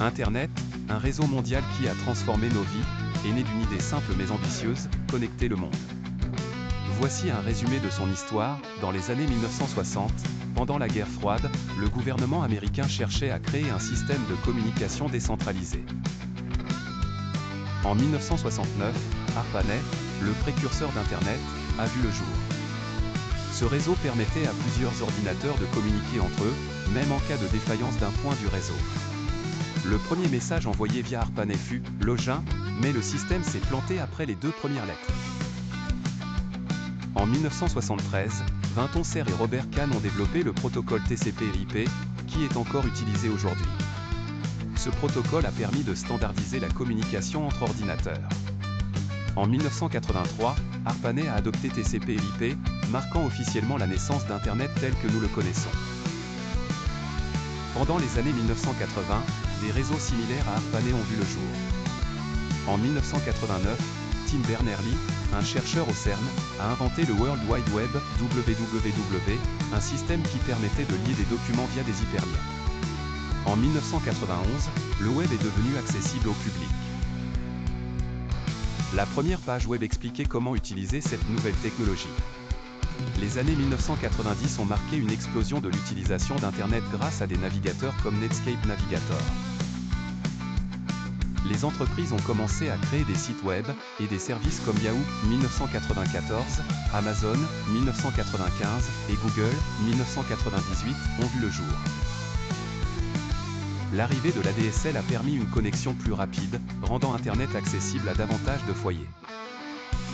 Internet, un réseau mondial qui a transformé nos vies, est né d'une idée simple mais ambitieuse, connecter le monde. Voici un résumé de son histoire. Dans les années 1960, pendant la guerre froide, le gouvernement américain cherchait à créer un système de communication décentralisé. En 1969, ARPANET, le précurseur d'Internet, a vu le jour. Ce réseau permettait à plusieurs ordinateurs de communiquer entre eux, même en cas de défaillance d'un point du réseau. Le premier message envoyé via ARPANET fut « Login », mais le système s'est planté après les deux premières lettres. En 1973, Vinton Cerf et Robert Kahn ont développé le protocole TCP/IP, qui est encore utilisé aujourd'hui. Ce protocole a permis de standardiser la communication entre ordinateurs. En 1983, ARPANET a adopté TCP/IP, marquant officiellement la naissance d'Internet tel que nous le connaissons. Pendant les années 1980, des réseaux similaires à ARPANET ont vu le jour. En 1989, Tim Berners-Lee, un chercheur au CERN, a inventé le World Wide Web, WWW, un système qui permettait de lier des documents via des hyperliens. En 1991, le web est devenu accessible au public. La première page web expliquait comment utiliser cette nouvelle technologie. Les années 1990 ont marqué une explosion de l'utilisation d'Internet grâce à des navigateurs comme Netscape Navigator. Les entreprises ont commencé à créer des sites web et des services comme Yahoo 1994, Amazon 1995 et Google 1998 ont vu le jour. L'arrivée de l'ADSL a permis une connexion plus rapide, rendant Internet accessible à davantage de foyers.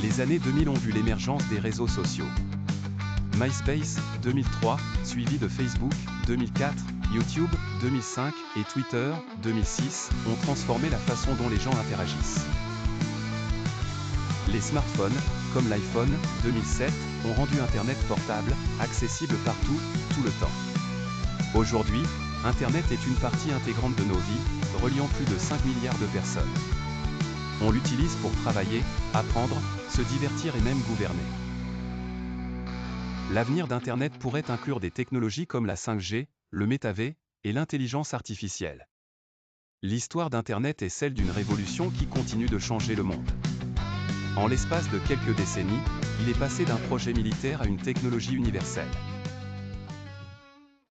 Les années 2000 ont vu l'émergence des réseaux sociaux. MySpace 2003, suivi de Facebook 2004, YouTube 2005 et Twitter 2006 ont transformé la façon dont les gens interagissent. Les smartphones, comme l'iPhone 2007, ont rendu Internet portable, accessible partout, tout le temps. Aujourd'hui, Internet est une partie intégrante de nos vies, reliant plus de 5 milliards de personnes. On l'utilise pour travailler, apprendre, se divertir et même gouverner. L'avenir d'Internet pourrait inclure des technologies comme la 5G, le métavers et l'intelligence artificielle. L'histoire d'Internet est celle d'une révolution qui continue de changer le monde. En l'espace de quelques décennies, il est passé d'un projet militaire à une technologie universelle.